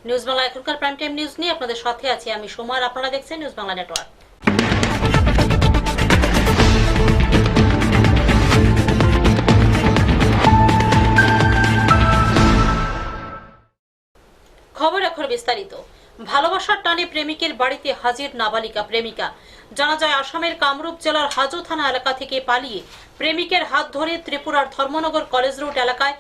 News Bangla এখনকার prime time news নিয়ে আপনাদের সাথে আছি আমি সোমা, আর আপনারা দেখছেন নিউজ বাংলা নেটওয়ার্ক। খবর এখন বিস্তারিত। ভালোবাসার টানে প্রেমিকের বাড়িতে হাজির নাবালিকা প্রেমিকা। জানা যায় আসামের কামরূপ জেলার হাজো থানা এলাকা থেকে পালিয়ে প্রেমিকের হাত ধরে ত্রিপুরার ধর্মনগর কলেজ রোড এলাকায়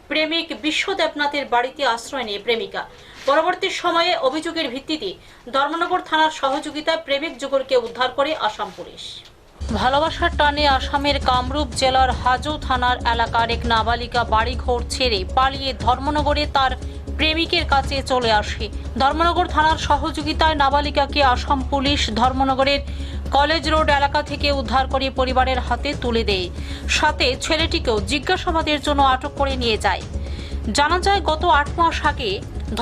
প্রেমিক বিশ্ব দেবনাথের বাড়িতে আশ্রয় নিয়ে প্রেমিকা। পরবর্তী সময়ে অভিযোগের ভিত্তিতে ধর্মনগর থানার সহযোগিতায় প্রেমিক যুগলকে উদ্ধার করে আসাম পুলিশ। ভালোবাসার টানে আসামের কামরূপ জেলার হাজো থানার এলাকার এক নাবালিকা বাড়িঘর ছেড়ে পালিয়ে ধর্মনগরে তার প্রেমিকের কাছে চলে আসে। ধর্মনগর থানার সহযোগিতায় নাবালিকাকে আসাম পুলিশ ধর্মনগরের কলেজ রোড এলাকা থেকে উদ্ধার করে পরিবারের হাতে তুলে দেয়। সাথে ছেলেটিকেও জিজ্ঞাসাবাদের জন্য আটক করে নিয়ে যায়। জানা যায় গত 8 মাস আগে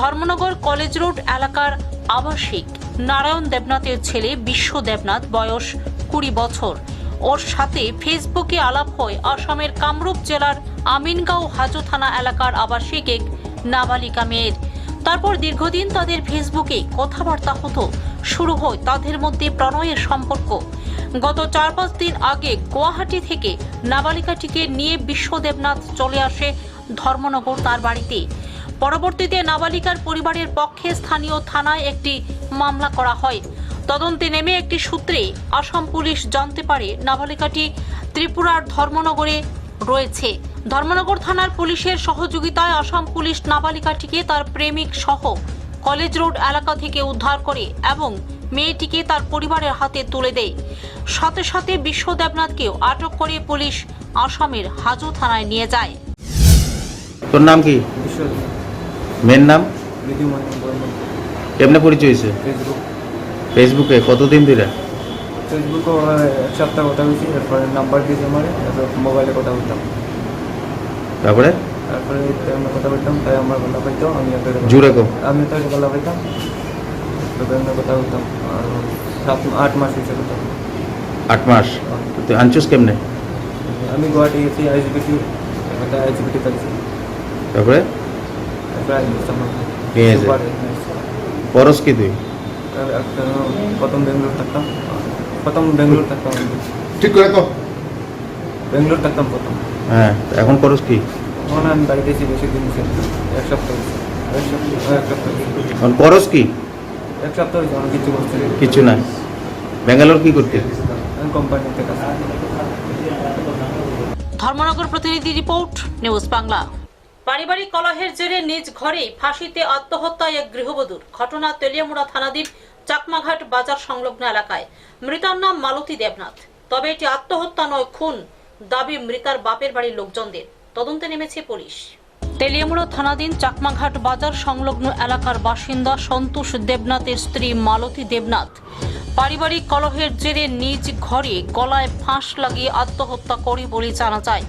ধর্মনগর কলেজ রোড এলাকার আবাসিক নারায়ণ দেবনাথের ছেলে বিশ্ব দেবনাথ, বয়স 20 বছর, ওর সাথে ফেসবুকে আলাপ হয় আসামের কামরূপ জেলার আমিনগাঁও হাজো থানা এলাকার আবাসিক এক নাবালিকা মেয়ের। তারপর দীর্ঘদিন তাদের ফেসবুকে কথাবার্তা হতো, শুরু হয় তাদের মধ্যে প্রণয়ের সম্পর্ক। গত 4-5 দিন আগে গুয়াহাটি থেকে নাবালিকাটিকে নিয়ে বিশ্ব দেবনাথ চলে আসে ধর্মনগর তার বাড়িতে। পরবর্তীতে নাবালিকার পরিবারের পক্ষে স্থানীয় থানায় একটি মামলা করা হয়। তদন্তে নেমে একটি সূত্রে আসাম পুলিশ জানতে পারে নাবালিকাটি ত্রিপুরার ধর্মনগরে রয়েছে। ধর্মনগর থানার পুলিশের সহযোগিতায় আসাম পুলিশ নাবালিকাটিকে তার প্রেমিক সহ কলেজ রোড এলাকা থেকে উদ্ধার করে এবং মেয়েটিকে তার পরিবারের হাতে তুলে দেয়। সাথে সাথে বিশ্ব দেবনাথকেও আটক করে পুলিশ আসামের হাজো থানায় নিয়ে যায়। তোর নাম কি? মেয়ের নাম? কেমনে পরিচয় হয়েছে? ফেসবুকে। কতদিন ধরে? ফেসবুকে এক সপ্তাহ কথা বলছি, তারপরে নাম্বার দিয়েছে আমার, তারপরে মোবাইলে কথা বলতাম, তারপরে আমরা কথা বলতাম, তাই আমার গলা পাইতো, জুড়ে কো আমি তার গলা পাইতাম, তারপরে আমরা কথা বলতাম। আর 7-8 মাস হয়েছে কথা। 8 মাস? তুই আনছিস কেমনে? আমি গুয়াহাটি গেছি, আইজিবিটি থাকছি, তারপরে নিয়ে যায় পরশ কি তুই? প্রথম বেঙ্গলোর থাকতাম, ঠিক করে কো। বেঙ্গলোর থাকতাম প্রথম। হ্যাঁ, এখন পরশ কি? এখন আমি বাড়িতে এসে বেশি দিন হয়েছে, এক সপ্তাহ হয়েছে। এখন পরশ কি? এক সপ্তাহ হয়েছে, আমার কিছু করছে কিছু না। ব্যাঙ্গালোর কি করতে? আমি কোম্পানিতে কাজ। ধর্মনগর প্রতিনিধি রিপোর্ট, নিউজ বাংলা। পারিবারিক কলহের জেরে নিজ ঘরেই ফাঁসিতে আত্মহত্যা এক গৃহবধূর। ঘটনা তেলিয়ামুড়া থানাধীন চাকমাঘাট বাজার সংলগ্ন এলাকায়। মৃতার নাম মালতী দেবনাথ। তবে এটি আত্মহত্যা নয়, খুন দাবি মৃতার বাপের বাড়ির লোকজনদের। তদন্তে নেমেছে পুলিশ। তেলিয়ামুড়া থানাধীন চাকমাঘাট বাজার সংলগ্ন এলাকার বাসিন্দা সন্তোষ দেবনাথের স্ত্রী মালতী দেবনাথ পারিবারিক কলহের জেরে নিজ ঘরে গলায় ফাঁস লাগিয়ে আত্মহত্যা করে বলে জানা যায়।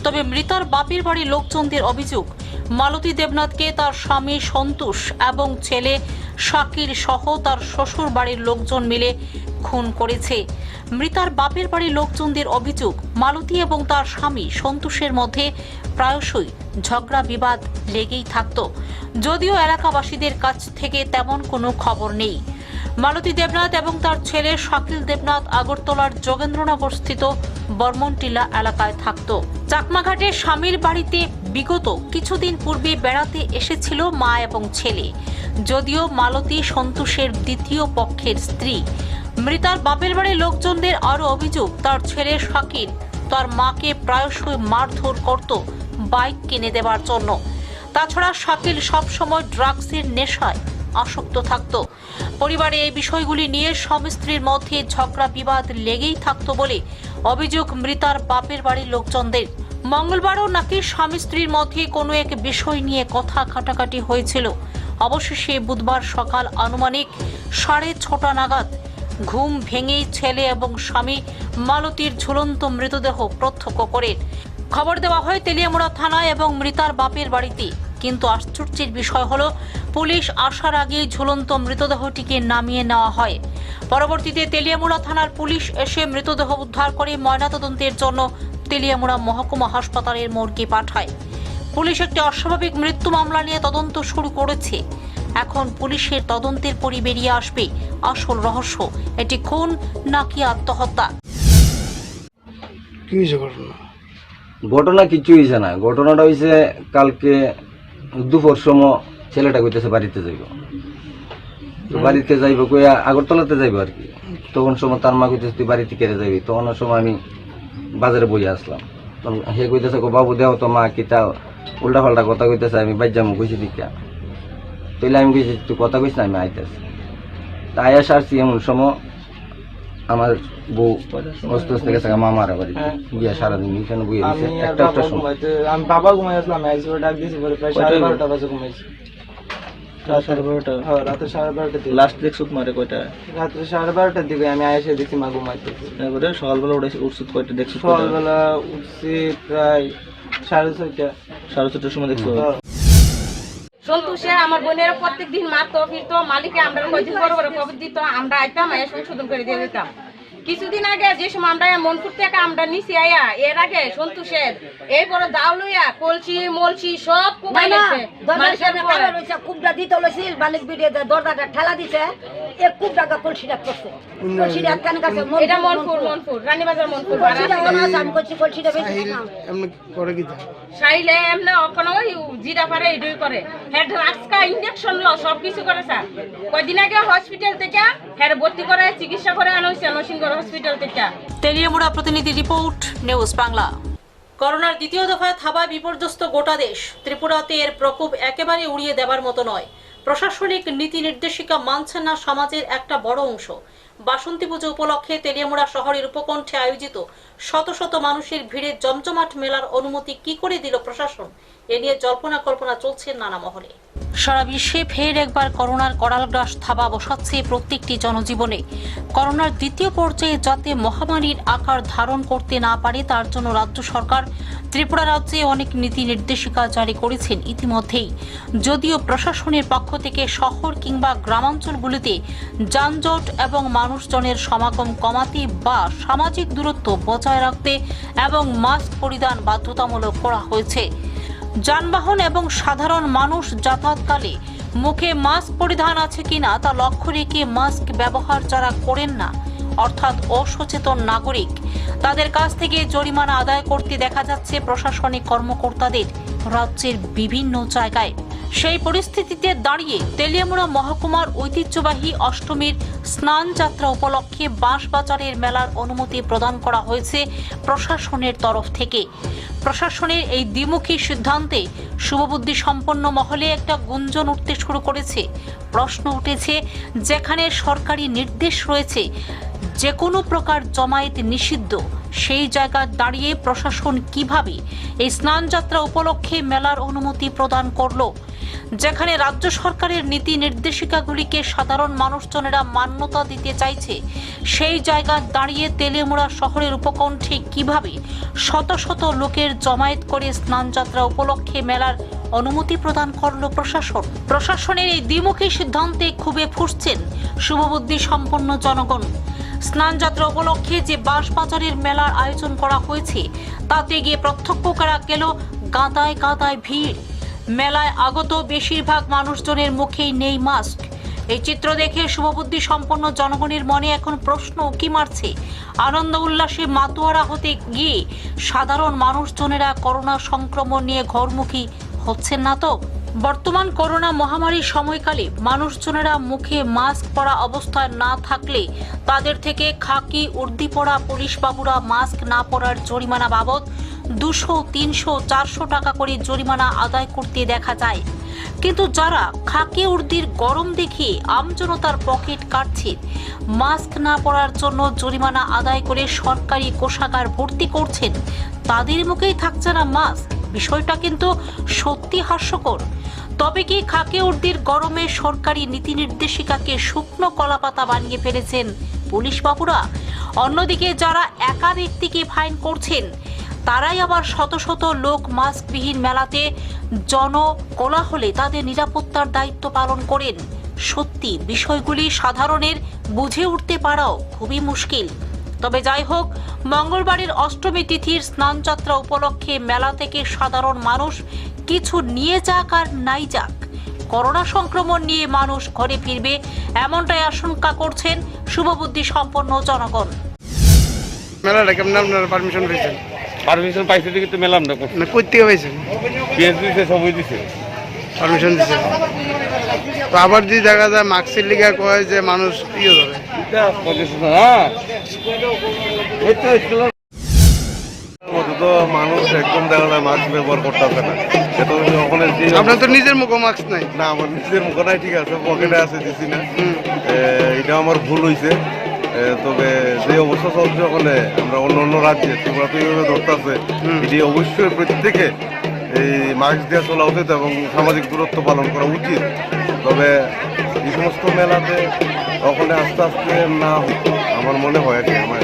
তবে মৃতার বাপের বাড়ির লোকজনদের অভিযোগ, মালতী দেবনাথকে তার স্বামী সন্তোষ এবং ছেলে শাকির সহ তার শ্বশুর বাড়ির লোকজন মিলে খুন করেছে। মৃতার বাপের বাড়ির লোকজনদের অভিযোগ, মালতী এবং তার স্বামী সন্তোষের মধ্যে প্রায়শই ঝগড়া বিবাদ লেগেই থাকত, যদিও এলাকাবাসীদের কাছ থেকে তেমন কোনো খবর নেই। মালতী দেবনাথ এবং তার ছেলে শাকিল দেবনাথ আগরতলার যোগেন্দ্রনগর স্থিত বর্মনটিলা এলাকায় থাকত। চাকমাঘাটে স্বামীর বাড়িতে বিগত কিছুদিন পূর্বে বেড়াতে এসেছিল মা এবং ছেলে। যদিও মালতী সন্তোষের দ্বিতীয় পক্ষের স্ত্রী। মৃতার বাপের বাড়ির লোকজনদের আরও অভিযোগ, তার ছেলে শাকিল তার মাকে প্রায়শই মারধর করত বাইক কিনে দেওয়ার জন্য। তাছাড়া শাকিল সবসময় ড্রাগসের নেশায় আসক্ত থাকত। পরিবারে এই বিষয়গুলি নিয়ে স্বামী স্ত্রীর মধ্যে ঝগড়া বিবাদ লেগেই থাকত বলে অভিযোগ মৃতার বাপের বাড়ির লোকজনদের। মঙ্গলবারও নাকি স্বামী স্ত্রীর মধ্যে কোনো এক বিষয় নিয়ে কথা কাটাকাটি হয়েছিল। অবশেষে বুধবার সকাল আনুমানিক 6:30 নাগাদ ঘুম ভেঙেই ছেলে এবং স্বামী মালতীর ঝুলন্ত মৃতদেহ প্রত্যক্ষ করেন। খবর দেওয়া হয় তেলিয়ামুড়া থানায় এবং মৃতার বাপের বাড়িতে। কিন্তু আশ্চর্যের বিষয় হলো, পুলিশ আসার আগেই ঝুলন্ত মৃতদেহটিকে নামিয়ে নেওয়া হয়। পরবর্তীতে তেলিয়ামুড়া থানার পুলিশ এসে মৃতদেহ উদ্ধার করে ময়নাতদন্তের জন্য তেলিয়ামুড়া মহকুমা হাসপাতালের মর্গে পাঠায়। পুলিশ একটি অস্বাভাবিক মৃত্যু মামলা নিয়ে তদন্ত শুরু করেছে। এখন পুলিশের তদন্তের পরই বেরিয়ে আসবে আসল রহস্য, এটি খুন নাকি আত্মহত্যা। কি হয়েছে ঘটনা? ঘটনা কিছু হয়েছে না, ঘটনাটা হয়েছে কালকে দুপুর সময় ছেলেটা কইতেছে বাড়িতে যাইব, তো বাড়িতে যাইব কইয়া আগরতলাতে যাইব আর কি। তখন সময় তার মা কইতেছে তুই বাড়িতে কেড়ে যাবি, তখন সময় আমি বাজারে বইয়া আসলাম, তখন হে কইতেছে বাবু দেও তো মা কিতা উল্টা পাল্টা কথা কইতেছে, আমি বাইর যাবো কইছি দীক্ষা, তাইলে আমি কইছি তুই কথা কইস না, আমি আইতেছি। তাই আসছি এমন সময় আমার বউ অস্ত অস্ত গেছে মামার বাড়িতে গিয়া সারাদিন এখানে বইয়ে দিছে। একটা সময় আমি বাবা ঘুমাই আসলাম, একবার ডাক দিয়েছি পরে প্রায় 12:30 বাজে ঘুমাইছি। রাত 12:30? হ্যাঁ, রাতে 12:30 দিকে। লাস্ট দেখছো মারে কয়টা? রাত্রে 12:30 দিকে আমি এসে দেখি মা ঘুমাইতেছে। তারপরে সকালবেলা উঠছিস কয়টা দেখছো? সকালবেলা উঠছি প্রায় 6:30। 6:30টার সময় দেখছো? সন্তোষে আমার বোনেরা প্রত্যেকদিন মারতো ফিরতো, মালিকে আমরা কয়দিন বড় বড় খবর দিত, আমরা আইতাম আয়া সংশোধন করে দিয়ে দিতাম। কিছুদিন আগে যে সময় আমরা মনপুর থেকে আমরা নিচে আয়া, এর আগে সন্তোষের এই বড় দাও লইয়া কলসি মলসি সব কুবাই গেছে। কুবটা দিতে লইছিল বালিক বিড়ে দরজাটা ঠেলা দিছে, এক কুবটাকে কলসিটা করছে। কলসিটা একখান কাছে এটা মনপুর রানীবাজার মনপুর আমি করছি কলসিটা বেশি এমনি করে কি সাইলে এমনি ওখানে ওই জিরা পারে এডুই করে হেড আজকা ইনজেকশন লো সব কিছু করে স্যার। কয়দিন আগে হসপিটাল থেকে হেড ভর্তি করে চিকিৎসা করে আনা হয়েছে নরসিংগড় হসপিটাল থেকে। তেলিয়ামুড়া প্রতিনিধি রিপোর্ট, নিউজ বাংলা। করোনার দ্বিতীয় দফায় থাবায় বিপর্যস্ত গোটা দেশ। ত্রিপুরাতে এর প্রকোপ একেবারে উড়িয়ে দেবার মতো নয়। প্রশাসনিক নীতি নির্দেশিকা মানছে না সমাজের একটা বড় অংশ। বাসন্তী পুজো উপলক্ষে তেলিয়ামুড়া শহরের উপকণ্ঠে আয়োজিত শত শত মানুষের ভিড়ে জমজমাট মেলার অনুমতি কি করে দিল প্রশাসন, এ নিয়ে জল্পনা কল্পনা চলছে নানা মহলে। সারা বিশ্বে ফের একবার করোনার করালগ্রাস থাবা বসাচ্ছে প্রত্যেকটি জনজীবনে। করোনার দ্বিতীয় পর্যায়ে যাতে মহামারীর আকার ধারণ করতে না পারে তার জন্য রাজ্য সরকার ত্রিপুরা রাজ্যে অনেক নীতি নির্দেশিকা জারি করেছেন ইতিমধ্যেই। যদিও প্রশাসনের পক্ষ থেকে শহর কিংবা গ্রামাঞ্চলগুলিতে যানজট এবং মানুষজনের সমাগম কমাতে বা সামাজিক দূরত্ব বজায় রাখতে এবং মাস্ক পরিধান বাধ্যতামূলক করা হয়েছে। যানবাহন এবং সাধারণ মানুষ যাতায়াতকালে মুখে মাস্ক পরিধান আছে কিনা তা লক্ষ্য রেখে মাস্ক ব্যবহার যারা করেন না অর্থাৎ অসচেতন নাগরিক, তাদের কাছ থেকে জরিমানা আদায় করতে দেখা যাচ্ছে প্রশাসনিক কর্মকর্তাদের রাজ্যের বিভিন্ন জায়গায়। সেই পরিস্থিতিতে দাঁড়িয়ে তেলিয়ামুড়া মহকুমার ঐতিহ্যবাহী অষ্টমীর স্নান যাত্রা উপলক্ষে বাঁশবাজারের মেলার অনুমতি প্রদান করা হয়েছে প্রশাসনের তরফ থেকে। প্রশাসনের এই দ্বিমুখী সিদ্ধান্তে শুভবুদ্ধি সম্পন্ন মহলে একটা গুঞ্জন উঠতে শুরু করেছে। প্রশ্ন উঠেছে, যেখানে সরকারি নির্দেশ রয়েছে যে কোনো প্রকার জমায়েত নিষিদ্ধ, সেই জায়গায় দাঁড়িয়ে প্রশাসন কিভাবে এই স্নান যাত্রা উপলক্ষে মেলার অনুমতি প্রদান করলো? যেখানে রাজ্য সরকারের নীতি নির্দেশিকাগুলিকে সাধারণ মানুষজনেরা মান্যতা দিতে চাইছে, সেই জায়গায় দাঁড়িয়ে তেলিয়ামুড়া শহরের উপকণ্ঠে কিভাবে শত শত লোকের জমায়েত করে স্নান যাত্রা উপলক্ষে মেলার অনুমতি প্রদান করলো প্রশাসন? প্রশাসনের এই দ্বিমুখী সিদ্ধান্তে ক্ষোভে ফুঁসছেন শুভবুদ্ধি সম্পন্ন জনগণ। স্নান যাত্রা উপলক্ষে যে বাঁশবাজারের মেলার আয়োজন করা হয়েছে তাতে গিয়ে প্রত্যক্ষ করা গেল গাদায় গাদায় ভিড়। মেলায় আগত বেশিরভাগ মানুষজনের মুখেই নেই মাস্ক। এই চিত্র দেখে শুভবুদ্ধি সম্পন্ন জনগণের মনে এখন প্রশ্ন উকি মারছে, আনন্দ উল্লাসে মাতোয়ারা হতে গিয়ে সাধারণ মানুষজনেরা করোনা সংক্রমণ নিয়ে ঘরমুখী হচ্ছেন না তো? বর্তমান করোনা মহামারীর সময়কালে মানুষজনেরা মুখে মাস্ক পরা অবস্থায় না থাকলে তাদের থেকে খাকি উর্দি পরা পুলিশ বাবুরা মাস্ক না পরার জরিমানা বাবদ 200, 300, 400 টাকা করে জরিমানা আদায় করতে দেখা যায়। কিন্তু যারা খাকি উর্দির গরম দেখিয়ে আমজনতার পকেট কাটছে, মাস্ক না পরার জন্য জরিমানা আদায় করে সরকারি কোষাগার ভর্তি করছেন, তাদের মুখেই থাকছে না মাস্ক। বিষয়টা কিন্তু সত্যি হাস্যকর। তবে কি খাকি উর্দির গরমে সরকারি নীতি নির্দেশিকাকে শুকনো কলাপাতা বানিয়ে ফেলেছেন পুলিশ বাবুরা? অন্যদিকে যারা একা ব্যক্তিকে ফাইন করছেন, তারাই আবার শত শত লোক মাস্কবিহীন মেলাতে জনকোলাহলে তাদের নিরাপত্তার দায়িত্ব পালন করেন। সত্যি বিষয়গুলি সাধারণের বুঝে উঠতে পারাও খুবই মুশকিল। তবে যাই হোক, মঙ্গলবারের অষ্টমী তিথির স্নানযাত্রা উপলক্ষে মেলা থেকে সাধারণ মানুষ কিছু নিয়ে যাক আর নাই যাক, করোনা সংক্রমণ নিয়ে মানুষ ঘরে ফিরবে এমনটাই আশঙ্কা করছেন শুভবুদ্ধি সম্পন্ন জনগণ। মেলাটা কেমন আপনারা পারমিশন পেয়েছেন? পারমিশন পাইছে দেখি তো মেলাম না না কই থেকে পেয়েছেন? পেঁয়াজ দিছে সবই দিছে পারমিশন দিয়েছেন? তো আবার যদি দেখা যায় মাস্কের লিগা কয় যে মানুষ ইয়ে ধরে, হ্যাঁ তো মানুষ একদম দেখা যায় মাস্ক ব্যবহার করতেছে না। এটা ওখানে যে আপনার তো নিজের মুখে মাস্ক নাই। না আমার নিজের মুখে নাই, ঠিক আছে পকেটে আছে দিছি না, এটা আমার ভুল হয়েছে। তবে যে অবস্থা চলছে ওখানে আমরা অন্য অন্য রাজ্যে তোমরা তো এইভাবে ধরতেছে, এটি অবশ্যই প্রত্যেকে এই মাস্ক দিয়ে চলা উচিত এবং সামাজিক দূরত্ব পালন করা উচিত। তবে এই সমস্ত মেলাতে ওখানে আস্তে আস্তে না আমার মনে হয় আর কি, আমার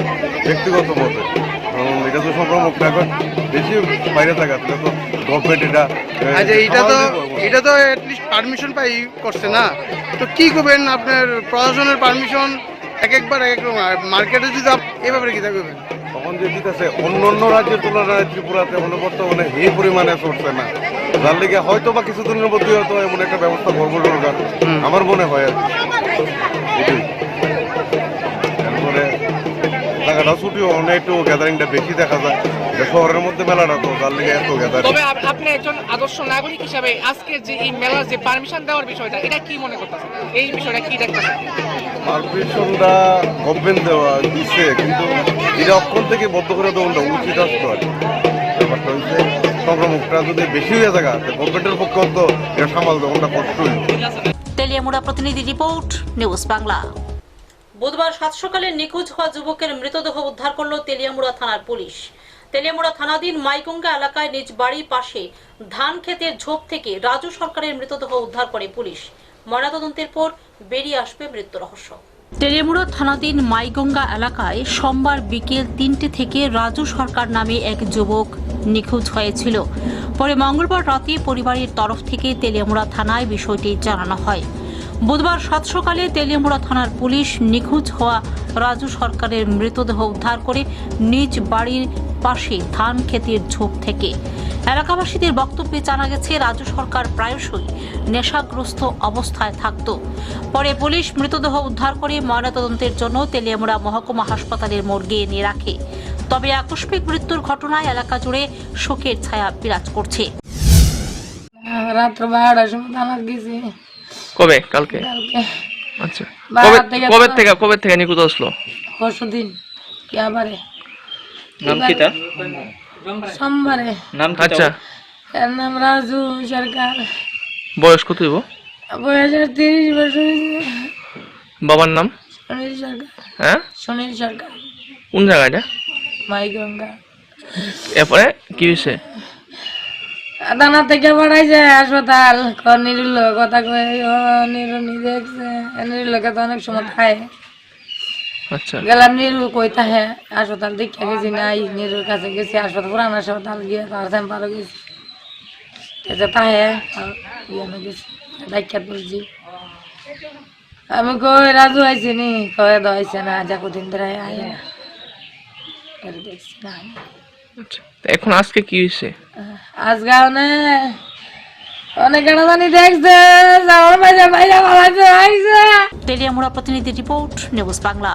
ব্যক্তিগত মতে, কারণ এটা তো সংক্রামক এখন বেশি বাইরে থাকা তো গভর্নমেন্ট আচ্ছা এটা তো অ্যাটলিস্ট পারমিশন পাই করছে না, তো কি করবেন? আপনার প্রশাসনের পারমিশন একবার এক এক রকম, মার্কেটে যদি এই ব্যাপারে কি থাকবেন? তখন যে দিতেছে অন্য অন্য রাজ্যের তুলনায় ত্রিপুরাতে বর্তমানে এই পরিমাণে চলছে না, যার লিগে হয়তো বা কিছুদিনের মধ্যে হয়তো এমন একটা ব্যবস্থা করবো দরকার আমার মনে হয় আর কি। তারপরে জায়গাটা ছুটিও অনেক একটু গ্যাদারিংটা বেশি দেখা যায়, শহরের মধ্যে মেলাটা তো যার লিগে এত গ্যাদারিং। তবে আপনি একজন আদর্শ নাগরিক হিসাবে আজকে যে এই মেলার যে পারমিশন দেওয়ার বিষয়টা, এটা কি মনে করতেছেন? এই বিষয়টা কি দেখতেছেন? পারমিশনটা গভর্নমেন্ট দেওয়া দিচ্ছে, কিন্তু এটা অক্ষণ থেকে বদ্ধ করে দেওয়াটা উচিত আসতো আর কি। ব্যাপারটা হচ্ছে সংক্রমণটা যদি বেশি হয়ে থাকে গভর্নমেন্টের পক্ষে তো এটা সামাল দেওয়াটা কষ্টই। তেলিয়ামুড়া প্রতিনিধি রিপোর্ট, নিউজ বাংলা। বুধবার সাত সকালে নিখোঁজ হওয়া যুবকের মৃতদেহ উদ্ধার করল তেলিয়ামুড়া থানার পুলিশ। তেলিয়ামুড়া থানাধীন মাইগঙ্গা এলাকায় নিজ বাড়ির পাশে ধান ক্ষেতের ঝোপ থেকে রাজু সরকারের মৃতদেহ উদ্ধার করে পুলিশ। ময়নাতদন্তের পর বেরিয়ে আসবে মৃত্যু রহস্য। তেলিয়ামুড়া থানাধীন মাইগঙ্গা এলাকায় সোমবার বিকেল ৩টে থেকে রাজু সরকার নামে এক যুবক নিখোঁজ হয়েছিল। পরে মঙ্গলবার রাতে পরিবারের তরফ থেকে তেলিয়ামুড়া থানায় বিষয়টি জানানো হয়। বুধবার সাত সকালে তেলিয়ামুড়া থানার পুলিশ নিখোঁজ হওয়া রাজু সরকারের মৃতদেহ উদ্ধার করে নিজ বাড়ির পাশে ধান ক্ষেতের ঝোপ থেকে। এলাকাবাসীদের বক্তব্যে জানা গেছে রাজু সরকার প্রায়শই নেশাগ্রস্ত অবস্থায় থাকত। পরে পুলিশ মৃতদেহ উদ্ধার করে ময়নাতদন্তের জন্য তেলিয়ামুড়া মহকুমা হাসপাতালের মর্গে নিয়ে রাখে। তবে আকস্মিক মৃত্যুর ঘটনায় এলাকা জুড়ে শোকের ছায়া বিরাজ করছে। রাত্র 12টার সময় থানার গেছি। কবে? কালকে? আচ্ছা, কবে থেকে নিখোঁজ আসলো? পরশুদিন বারে নাম কি তার? সোমবারে। নাম কি? আচ্ছা, এর নাম রাজু সরকার। বয়স কত হইব? বয়স 30 বছর। বাবার নাম? সুনীল সরকার। হ্যাঁ, সুনীল সরকার। কোন জায়গাটা? মাইগঙ্গা। এরপরে কি হয়েছে? থানা থেকে পাঠাইছে হাসপাতাল, নিরুল কথা কয়ে নিরুনি দেখছে, নিরুলকে তো অনেক সময় খায়। আচ্ছা, গেলাম নিরু কই থাকে, হাসপাতাল দেখে গেছি নাই, নিরুর কাছে গেছি হাসপাতাল, পুরান হাসপাতাল গিয়ে তার চেম্বারও গেছি, তাহে গেছি ডাক্তার বলছি। আমি কই রাজু আইছি নি, কয়ে দাইছে না, যা কদিন ধরে আয় না, দেখছি না। আচ্ছা, এখন আজকে কি হয়েছে? আজকে অনেক গানাদানি দেখছে, যাওয়ার বাইরে বাইরে আইছে। তেলিয়ামুড়া প্রতিনিধি রিপোর্ট, নিউজ বাংলা।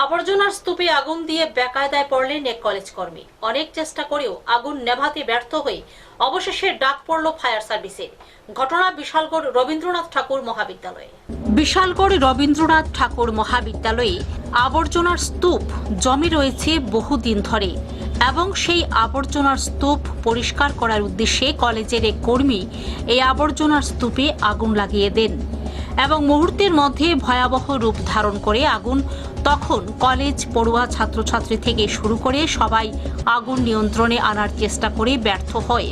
আবর্জনার স্তূপে আগুন দিয়ে বেকায়দায় পড়লেন এক কলেজ কর্মী। অনেক চেষ্টা করেও আগুন নেভাতে ব্যর্থ হয়ে অবশেষে ডাক পড়ল ফায়ার সার্ভিসের। ঘটনা বিশালগড় রবীন্দ্রনাথ ঠাকুর মহাবিদ্যালয়ে। বিশালগড় রবীন্দ্রনাথ ঠাকুর মহাবিদ্যালয়ে আবর্জনার স্তূপ জমে রয়েছে বহুদিন ধরে এবং সেই আবর্জনার স্তূপ পরিষ্কার করার উদ্দেশ্যে কলেজের এক কর্মী এই আবর্জনার স্তূপে আগুন লাগিয়ে দেন এবং মুহূর্তের মধ্যে ভয়াবহ রূপ ধারণ করে আগুন। তখন কলেজ পড়ুয়া ছাত্রছাত্রী থেকে শুরু করে সবাই আগুন নিয়ন্ত্রণে আনার চেষ্টা করে ব্যর্থ হয়।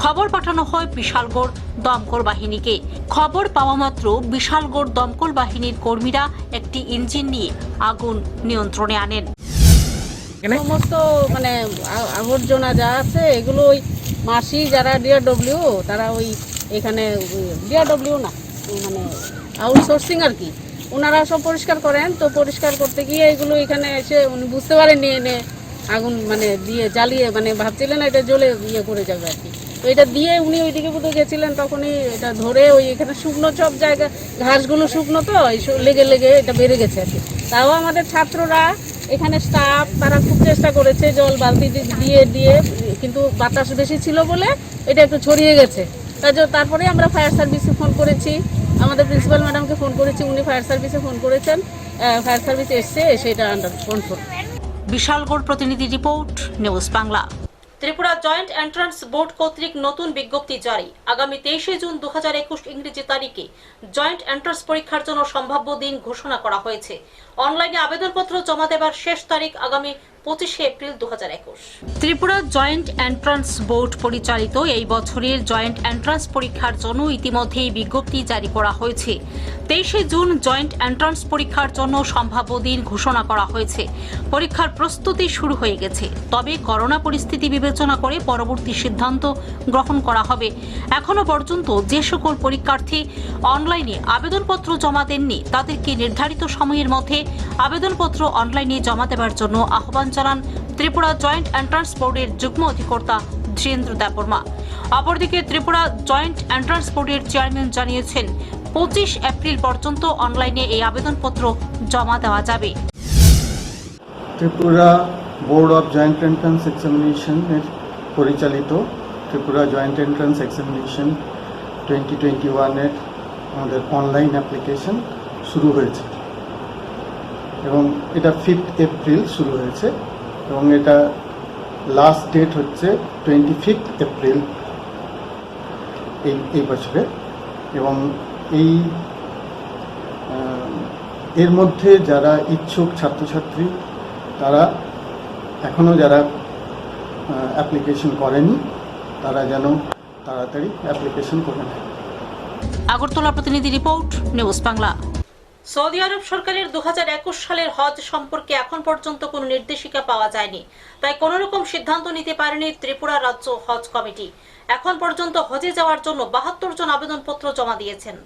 খবর পাঠানো হয় বিশালগড় দমকল বাহিনীকে। খবর পাওয়া মাত্র বিশালগড় দমকল বাহিনীর কর্মীরা একটি ইঞ্জিন নিয়ে আগুন নিয়ন্ত্রণে আনেন। সমস্ত মানে আবর্জনা যা আছে এগুলো ওই মাসি যারা ডিআরডব্লিউ তারা ওই এখানে ডিআরডব্লিউ না মানে আউটসোর্সিং আর কি, ওনারা সব পরিষ্কার করেন। তো পরিষ্কার করতে গিয়ে এগুলো এখানে এসে উনি বুঝতে পারেননি, এনে আগুন মানে দিয়ে জ্বালিয়ে মানে ভাবছিলেন এটা জ্বলে ইয়ে করে যাবে আর কি। তো এটা দিয়ে উনি ওইদিকে বোধহয় গেছিলেন, তখনই এটা ধরে ওই এখানে শুকনো সব জায়গা, ঘাসগুলো শুকনো তো লেগে লেগে এটা বেড়ে গেছে আর কি। তাও আমাদের ছাত্ররা এখানে স্টাফ তারা খুব চেষ্টা করেছে জল বালতি দিয়ে দিয়ে, কিন্তু বাতাস বেশি ছিল বলে এটা একটু ছড়িয়ে গেছে। তারপরে আমরা ফায়ার সার্ভিসে ফোন করেছি, আমাদের প্রিন্সিপাল ম্যাডামকে ফোন করেছি, উনি ফায়ার সার্ভিসে ফোন করেছেন, ফায়ার সার্ভিস এসছে, সেটা আন্ডার কন্ট্রোল। বিশালগড় প্রতিনিধি report, news Bangla. Tripura joint entrance board কর্তৃক নতুন বিজ্ঞপ্তি জারি। আগামী 23শে জুন 2021 ইংরেজি তারিখে জয়েন্ট এন্ট্রান্স পরীক্ষার জন্য সম্ভাব্য দিন ঘোষণা করা হয়েছে। অনলাইনে আবেদনপত্র জমা দেবার শেষ তারিখ আগামী 25শে April 2021। Tripura joint entrance board পরিচালিত এই বছরের জয়েন্ট এন্ট্রান্স পরীক্ষার জন্য ইতিমধ্যেই বিজ্ঞপ্তি জারি করা হয়েছে। 23শে জুন জয়েন্ট এন্ট্রান্স পরীক্ষার জন্য সম্ভাব্য দিন ঘোষণা করা হয়েছে। পরীক্ষার প্রস্তুতি শুরু হয়ে গেছে, তবে করোনা পরিস্থিতি বিবেচনা করে পরবর্তী সিদ্ধান্ত গ্রহণ করা হবে। এখনো পর্যন্ত যে সকল পরীক্ষার্থী অনলাইনে আবেদনপত্র জমা দেননি তাদেরকে নির্ধারিত সময়ের মধ্যে আবেদনপত্র অনলাইনে জমা দেওয়ার জন্য আহ্বান জানান ত্রিপুরা জয়েন্ট এন্ট্রান্স বোর্ডের যুগ্ম অধিকর্তা ধীরেন্দ্র দেববর্মা। অপরদিকে ত্রিপুরা জয়েন্ট এন্ট্রান্স বোর্ডের চেয়ারম্যান জানিয়েছেন 25 এপ্রিল পর্যন্ত অনলাইনে এই আবেদনপত্র জমা দেওয়া যাবে। Tripura board of joint entrance এক্সামিনেশনের পরিচালিত ত্রিপুরা জয়েন্ট এন্ট্রান্স এক্সামিনেশন 2021-এর আমাদের অনলাইন অ্যাপ্লিকেশন শুরু হয়েছে এবং এটা 5 এপ্রিল শুরু হয়েছে এবং এটা লাস্ট ডেট হচ্ছে 25 এপ্রিল এই বছরে। এবং এর মধ্যে যারা ইচ্ছুক ছাত্রছাত্রী তারা এখনও যারা অ্যাপ্লিকেশন করেনি তারা যেন তাড়াতাড়ি অ্যাপ্লিকেশন করে নেয়। আগরতলা প্রতিনিধি রিপোর্ট, নিউজ বাংলা। সৌদি আরব সরকারের 2021 সালের হজ সম্পর্কে এখন পর্যন্ত কোনো নির্দেশিকা পাওয়া যায়নি, তাই কোনো রকম সিদ্ধান্ত নিতে পারেনি ত্রিপুরা রাজ্য হজ কমিটি। এখন পর্যন্ত হজে যাওয়ার জন্য 72 জন আবেদনপত্র জমা দিয়েছেন।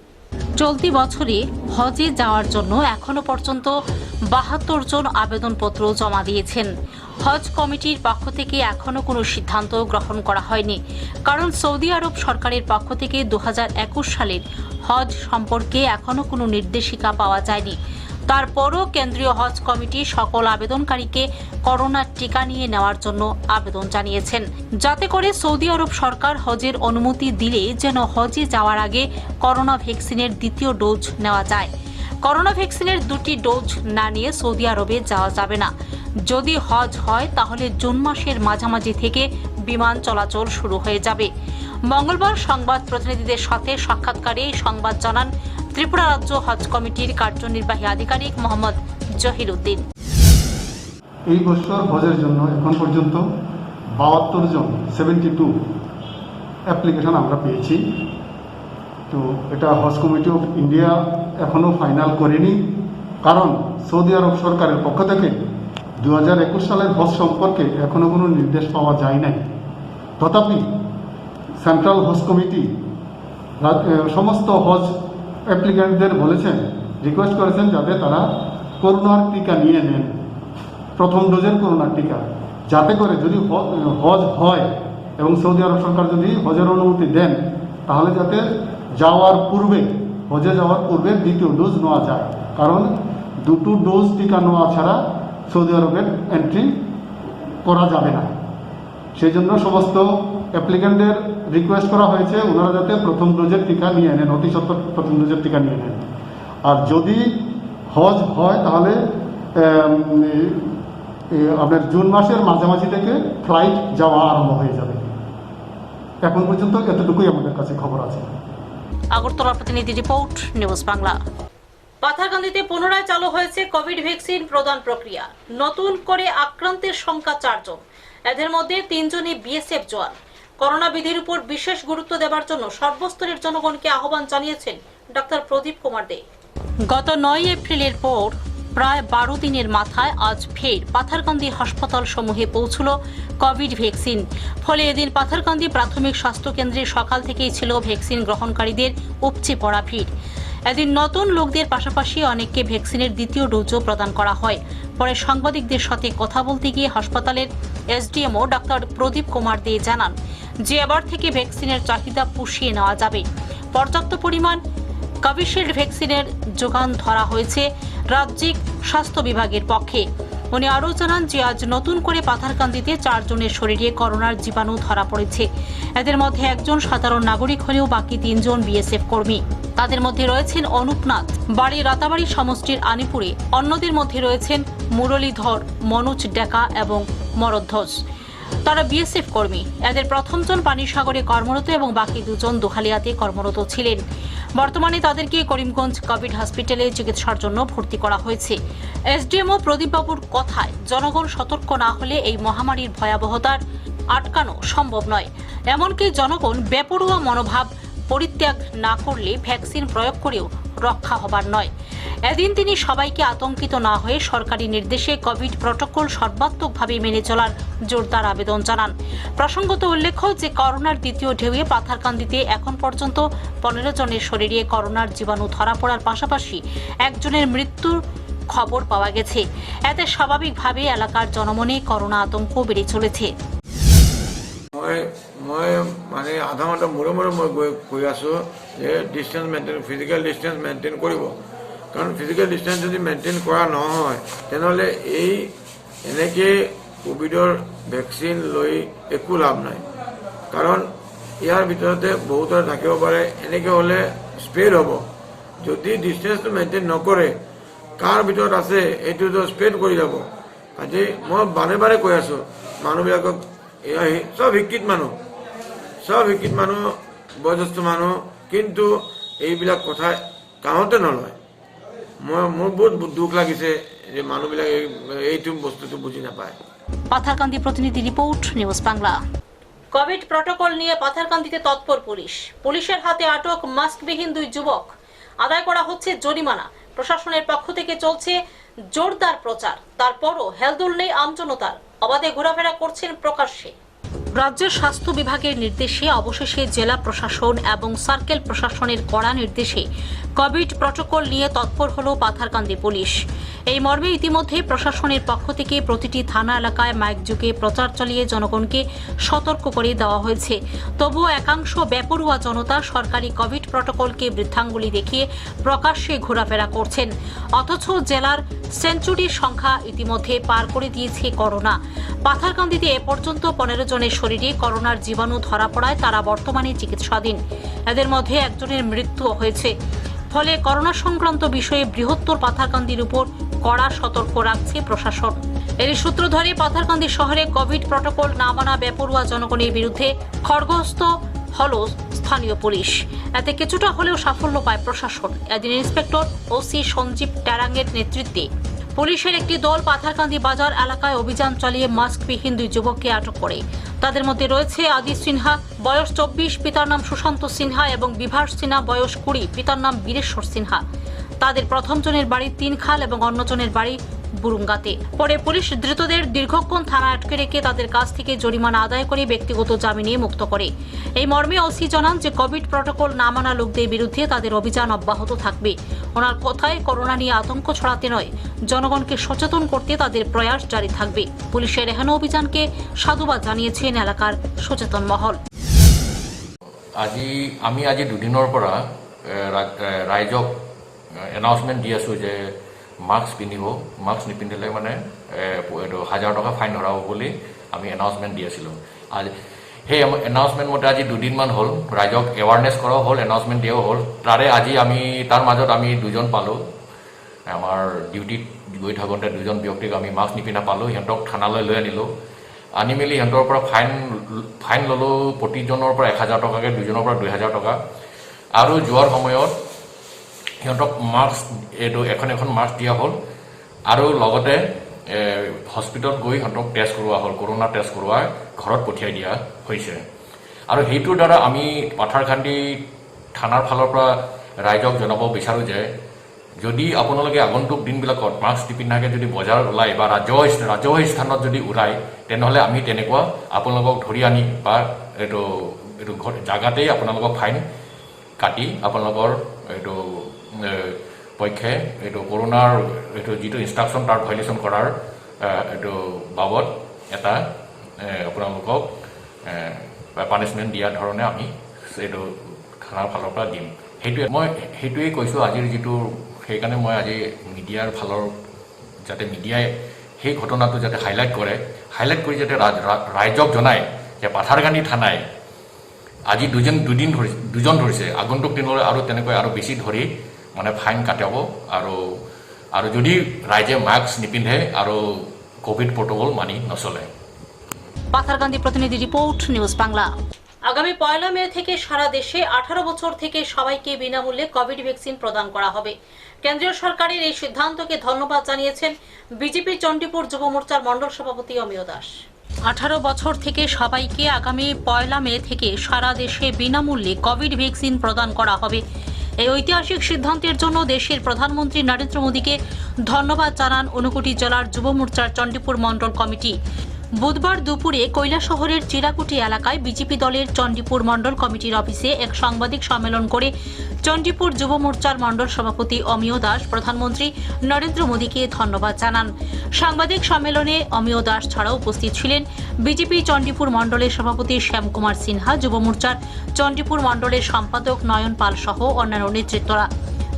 চলতি বছরে হজে যাওয়ার জন্য এখনো পর্যন্ত 72 জন আবেদনপত্র জমা দিয়েছেন। হজ কমিটির পক্ষ থেকে এখনো কোনো সিদ্ধান্ত গ্রহণ করা হয়নি, কারণ সৌদি আরব সরকারের পক্ষ থেকে 2021 সালের হজ সম্পর্কে এখনো কোনো নির্দেশিকা পাওয়া যায়নি। তারপরও কেন্দ্রীয় হজ কমিটি সকল আবেদনকারীকে করোনার টিকা নিয়ে নেওয়ার জন্য আবেদন জানিয়েছেন, যাতে করে সৌদি আরব সরকার হজের অনুমতি দিলে যেন হজে যাওয়ার আগে করোনা ভ্যাকসিনের দ্বিতীয় ডোজ নেওয়া যায়। করোনা ভ্যাকসিনের 2টি ডোজ না নিয়ে সৌদি আরবে যাওয়া যাবে না। যদি হজ হয় তাহলে জুন মাসের মাঝামাঝি থেকে বিমান চলাচল শুরু হয়ে যাবে। মঙ্গলবার সংবাদ প্রতিনিধিদের সাথে সাক্ষাৎকারে এই সংবাদ জানান ত্রিপুরা রাজ্য হজ কমিটির কার্যনির্বাহী আধিকারিক মোহাম্মদ জহির উদ্দিন। এই বছর হজের জন্য এখন পর্যন্ত 72 জন 72 অ্যাপ্লিকেশন আমরা পেয়েছি। তো এটা হজ কমিটি অফ ইন্ডিয়া এখনও ফাইনাল করেনি, কারণ সৌদি আরব সরকারের পক্ষ থেকে 2021 সালের হজ সম্পর্কে এখনও কোনো নির্দেশ পাওয়া যায় নাই। তথাপি সেন্ট্রাল হজ কমিটি সমস্ত হজ অ্যাপ্লিক্যান্টদের বলেছেন, রিকোয়েস্ট করেছেন যাতে তারা করোনার টিকা নিয়ে নেন, প্রথম ডোজের করোনার টিকা, যাতে করে যদি হজ হয় এবং সৌদি আরব সরকার যদি হজের অনুমতি দেন তাহলে যাতে হজে যাওয়ার পূর্বে দ্বিতীয় ডোজ নেওয়া যায়, কারণ 2 ডোজ টিকা নেওয়া ছাড়া সৌদি আরবের এন্ট্রি করা যাবে না। সেই জন্য সমস্ত অ্যাপ্লিক্যান্টদের রিকোয়েস্ট করা হয়েছে ওনারা যাতে প্রথম ডোজের টিকা নিয়ে নেন, অতি সত্বর প্রথম ডোজের টিকা নিয়ে নেন। আর যদি হজ হয় তাহলে আপনার জুন মাসের মাঝামাঝি থেকে ফ্লাইট যাওয়া আরম্ভ হয়ে যাবে। এখন পর্যন্ত এতটুকুই আমাদের কাছে খবর আছে। আগরতলা প্রতিনিধি রিপোর্ট, নিউজ বাংলা। পাথারকান্দিতে পুনরায় চালু হয়েছে কোভিড ভ্যাকসিন প্রদান প্রক্রিয়া। নতুন করে আক্রান্তের সংখ্যা 4 জন, এদের মধ্যে 3 জনই বিএসএফ জওয়ান। করোনা বিধির উপর বিশেষ গুরুত্ব দেওয়ার জন্য সর্বস্তরের জনগণকে আহ্বান জানিয়েছেন ডাক্তার প্রদীপ কুমার দে। গত 9 এপ্রিলের পর প্রায় 12 দিনের মাথায় আজ ফের পাথারকান্দি হাসপাতাল সমূহে পৌঁছল কোভিড ভ্যাকসিন। ফলে এদিন পাথারকান্দি প্রাথমিক স্বাস্থ্য কেন্দ্রে সকাল থেকেই ছিল ভ্যাকসিন গ্রহণকারীদের উপচে পড়া ভিড়। এদিন নতুন লোকদের পাশাপাশি অনেককে ভ্যাকসিনের দ্বিতীয় ডোজও প্রদান করা হয়। পরে সাংবাদিকদের সাথে কথা বলতে গিয়ে হাসপাতালের এসডিএমও ডাক্তার প্রদীপ কুমার দে জানান যে এবার থেকে ভ্যাকসিনের চাহিদা পুষিয়ে নেওয়া যাবে। পর্যাপ্ত পরিমাণ কোভিশিল্ড ভ্যাকসিনের যোগান ধরা হয়েছে রাজ্যিক স্বাস্থ্য বিভাগের পক্ষে। উনি আরও জানান যে আজ নতুন করে পাথারকান্দিতে 4 জনের শরীরে করোনার জীবাণু ধরা পড়েছে। এদের মধ্যে একজন সাধারণ নাগরিক হলেও বাকি 3 জন বিএসএফ কর্মী। তাদের মধ্যে রয়েছেন অনুপনাথ, বাড়ি রাতাবাড়ি সমষ্টির আনিপুরে। অন্যদের মধ্যে রয়েছেন মুরলীধর, মনোজ ডেকা এবং মরধ্বজ। তারা বিএসএফ কর্মী। এদের প্রথমজন পানিসাগরে কর্মরত এবং বাকি 2 জন দোহালিয়াতে কর্মরত ছিলেন। বর্তমানে তাদেরকে করিমগঞ্জ কোভিড হসপিটালে চিকিৎসার জন্য ভর্তি করা হয়েছে। এসডিএমও প্রদীপবাবুর কথায় জনগণ সতর্ক না হলে এই মহামারীর ভয়াবহতার আটকানো সম্ভব নয়। এমনকি জনগণ বেপরোয়া মনোভাব পরিত্যাগ না করলে ভ্যাকসিন প্রয়োগ করেও রক্ষা হবার নয়। এদিন তিনি সবাইকে আতঙ্কিত না হয়ে সরকারি নির্দেশে কোভিড প্রটোকল সর্বাত্মকভাবে মেনে চলার জোরদার আবেদন জানান। প্রসঙ্গত উল্লেখ্য যে করোনার দ্বিতীয় ঢেউয়ে পাথারকান্দিতে এখন পর্যন্ত 15 জনের শরীরে করোনার জীবাণু ধরা পড়ার পাশাপাশি একজনের মৃত্যুর খবর পাওয়া গেছে। এতে স্বাভাবিকভাবে এলাকার জনমনে করোনা আতঙ্ক বেড়ে চলেছে। মই মানে আধা ঘণ্টা মূৰে মূৰে মই কৈ আছোঁ যে distance maintain, physical distance maintain কৰিব। কাৰণ ফিজিকেল ডিষ্টেঞ্চ যদি মেইনটেইন কৰা নহয় তেনেহ'লে এনেকৈ কোভিডৰ ভেকচিন লৈ একো লাভ নাই। কাৰণ ইয়াৰ ভিতৰতে বহুতৰে থাকিব পাৰে, এনেকৈ হ'লে স্প্ৰেড হ'ব। যদি ডিষ্টেঞ্চটো মেইনটেইন নকৰে, কাৰ ভিতৰত আছে এইটোতো স্প্ৰেড কৰি যাব। আজি মই বাৰে বাৰে কৈ আছোঁ মানুহবিলাকক, সব শিক্ষিত মানুহ, বয়োজ্যেষ্ঠ মানুহ, কিন্তু এইবিলাক কথা কাহঁতে নলয়। মোৰ বহুত দুখ লাগিছে যে মানুহবিলাকে এইটো বস্তুটো বুজি নাপায়। পাথারকান্দি প্রতিনিধি report, news Bangla. Covid protocol নিয়ে পাথারকান্দিতে তৎপর পুলিশ। পুলিশের হাতে আটক মাস্কবিহীন 2 যুবক। আদায় করা হচ্ছে জরিমানা। প্রশাসনের পক্ষ থেকে চলছে জোরদার প্রচার। তারপরও হেলদোল নেই আমজনতার। অবাধে ঘোরাফেরা করছেন প্রকাশ্যে। রাজ্যের স্বাস্থ্য বিভাগের নির্দেশে অবশেষে জেলা প্রশাসন এবং সার্কেল প্রশাসনের কড়া নির্দেশে কোভিড প্রটোকল নিয়ে তৎপর হল পাথারকান্দি পুলিশ। এই মর্মে ইতিমধ্যে প্রশাসনের পক্ষ থেকে প্রতিটি থানা এলাকায় মাইক যুগে প্রচার চালিয়ে জনগণকে সতর্ক করে দেওয়া হয়েছে। তবুও একাংশ বেপরোয়া জনতা সরকারি কোভিড প্রটোকলকে বৃদ্ধাঙ্গুলি দেখিয়ে প্রকাশ্যে ঘোরাফেরা করছেন। অথচ জেলার সেঞ্চুরির সংখ্যা ইতিমধ্যে পার করে দিয়েছে করোনা। পাথারকান্দিতে এ পর্যন্ত 15 জনের শরীরে করোনার জীবাণু ধরা পড়ায় তারা বর্তমানে চিকিৎসাধীন। এদের মধ্যে একজনের মৃত্যু হয়েছে। ফলে করোনা সংক্রান্ত বিষয়ে বৃহত্তর পাথারকান্দির উপর কড়া সতর্ক রাখছে প্রশাসন। এর সূত্র ধরে পাথারকান্দি শহরে কোভিড প্রটোকল না মানা বেপরোয়া জনগণের বিরুদ্ধে খড়গহস্ত হল স্থানীয় পুলিশ। এতে কিছুটা হলেও সাফল্য পায় প্রশাসন। এদিন ইন্সপেক্টর ওসি সঞ্জীব ট্যারাঙ্গের নেতৃত্বে পুলিশের একটি দল পাথারকান্দি বাজার এলাকায় অভিযান চালিয়ে মাস্কবিহীন 2 যুবককে আটক করে। তাদের মধ্যে রয়েছে আদি সিনহা, বয়স 24, পিতার নাম সুশান্ত সিনহা, এবং বিভাস সিনহা, বয়স 20, পিতার নাম বীরেশ্বর সিনহা। তাদের প্রথমজনের বাড়ি 3 খাল এবং অন্যজনের বাড়ি বুরুঙ্গাতে। পরে পুলিশ ধৃতদের দীর্ঘক্ষণ থানায় আটকে রেখে তাদের কাছ থেকে জরিমানা আদায় করে ব্যক্তিগত জামিনে মুক্ত করে। এই মর্মে ওসি জানান যে কোভিড প্রটোকল না মানা লোকদের বিরুদ্ধে তাদের অভিযান অব্যাহত থাকবে। ওনার কথায় করোনা নিয়ে আতঙ্ক ছড়াতে নয়, জনগণকে সচেতন করতে তাদের প্রয়াস জারি থাকবে। পুলিশের এহেন অভিযানকে সাধুবাদ জানিয়েছেন এলাকার সচেতন মহল। আমি আজি 2 দিনৰ পৰা ৰাইজক এনাউন্সমেন্ট দি আছো যে মাস্ক পিন্ধিব, মাস্ক নিপিন্ধিলে মানে 1000 টকা ফাইন ধৰাব বুলি আমি এনাউন্সমেন্ট দি আছিলোঁ। সেই এনাউন্সমেন্ট মতে আজি 2 দিনমান হ'ল ৰাইজক এৱাৰনেছ কৰাও হ'ল, এনাউন্সমেন্ট দিয়াও হ'ল। তাৰ মাজত আমি 2 জন পালোঁ। আমাৰ ডিউটিত গৈ থাকোঁতে 2 জন ব্যক্তিক আমি মাস্ক নিপিন্ধা পালোঁ। সিহঁতক থানালৈ লৈ আনিলোঁ। আনি মেলি সিহঁতৰ পৰা ফাইন ল'লোঁ, প্ৰতিজনৰ পৰা 1000 টকাকৈ, 2জনৰ পৰা 2000 টকা। আৰু যোৱাৰ সময়ত সিহঁতক মাস্ক এখন মাস্ক দিয়া হ'ল আৰু লগতে হস্পিটেলত গৈ সিহঁতক টেষ্ট কৰোৱা হ'ল, কৰোণা টেষ্ট কৰোৱাই ঘৰত পঠিয়াই দিয়া হৈছে। আৰু সেইটোৰ দ্বাৰা আমি পাথাৰকান্দি থানাৰ ফালৰ পৰা ৰাইজক জনাব বিচাৰোঁ যে যদি আপোনালোকে আগন্তুক দিনবিলাকত মাস্ক নিপিন্ধাকৈ যদি বজাৰত ওলায় বা ৰাজহুৱা স্থানত যদি ওলায়, তেনেহ'লে আমি তেনেকুৱা আপোনালোকক ধৰি আনি বা এইটো জাগাতেই আপোনালোকক ফাইন কাটি আপোনালোকৰ পক্ষে এইটো কৰোণাৰ এইটো যিটো ইনষ্ট্ৰাকশ্যন তাৰ ভাইলেশ্যন কৰাৰ এইটো বাবদ এটা আপোনালোকক পানিছমেণ্ট দিয়াৰ ধৰণে আমি এইটো থানাৰ ফালৰ পৰা দিম। সেইটোৱে কৈছোঁ আজিৰ যিটো, সেইকাৰণে মই আজি মিডিয়াৰ ফালৰ যাতে মিডিয়াই সেই ঘটনাটো যাতে হাইলাইট কৰি যাতে ৰাইজক জনায় যে পাথাৰকান্দি থানাই আজি দুজন ধৰিছে, আগন্তুক দিনলৈ আৰু তেনেকৈ আৰু বেছি ধৰি মানে ফাইন কাটাব, আৰু যদি ৰাইজে মাস্ক নিপিন্ধে আৰু কোভিড প্ৰট'কল মানি নচলে। পাথারকান্দি প্রতিনিধি রিপোর্ট, নিউজ বাংলা। আগামী 1 মে থেকে সারা দেশে 18 বছর থেকে সবাইকে বিনামূল্যে কোভিড ভ্যাকসিন প্রদান করা হবে। কেন্দ্রীয় সরকারের এই সিদ্ধান্তকে ধন্যবাদ জানিয়েছেন বিজেপি চণ্ডীপুর যুব মোর্চার মণ্ডল সভাপতি অমিয় দাস। 18 বছর থেকে সবাইকে আগামী 1 মে থেকে সারা দেশে বিনামূল্যে কোভিড ভ্যাকসিন প্রদান করা হবে। এই ঐতিহাসিক সিদ্ধান্তের জন্য দেশের প্রধানমন্ত্রী নরেন্দ্র মোদীকে ধন্যবাদ জানান ঊনকোটি জেলার যুব মোর্চার চণ্ডীপুর মণ্ডল কমিটি। বুধবার দুপুরে কৈলাসহরের চিরাকুটি এলাকায় বিজেপি দলের চণ্ডীপুর মণ্ডল কমিটির অফিসে এক সাংবাদিক সম্মেলন করে চণ্ডীপুর যুব মোর্চার মণ্ডল সভাপতি অমিয় দাস প্রধানমন্ত্রী নরেন্দ্র মোদীকে ধন্যবাদ জানান। সাংবাদিক সম্মেলনে অমিয় দাস ছাড়াও উপস্থিত ছিলেন বিজেপি চণ্ডীপুর মণ্ডলের সভাপতি শ্যামকুমার সিনহা, যুব মোর্চার চণ্ডীপুর মণ্ডলের সম্পাদক নয়ন পাল সহ অন্যান্য নেতৃত্বরা।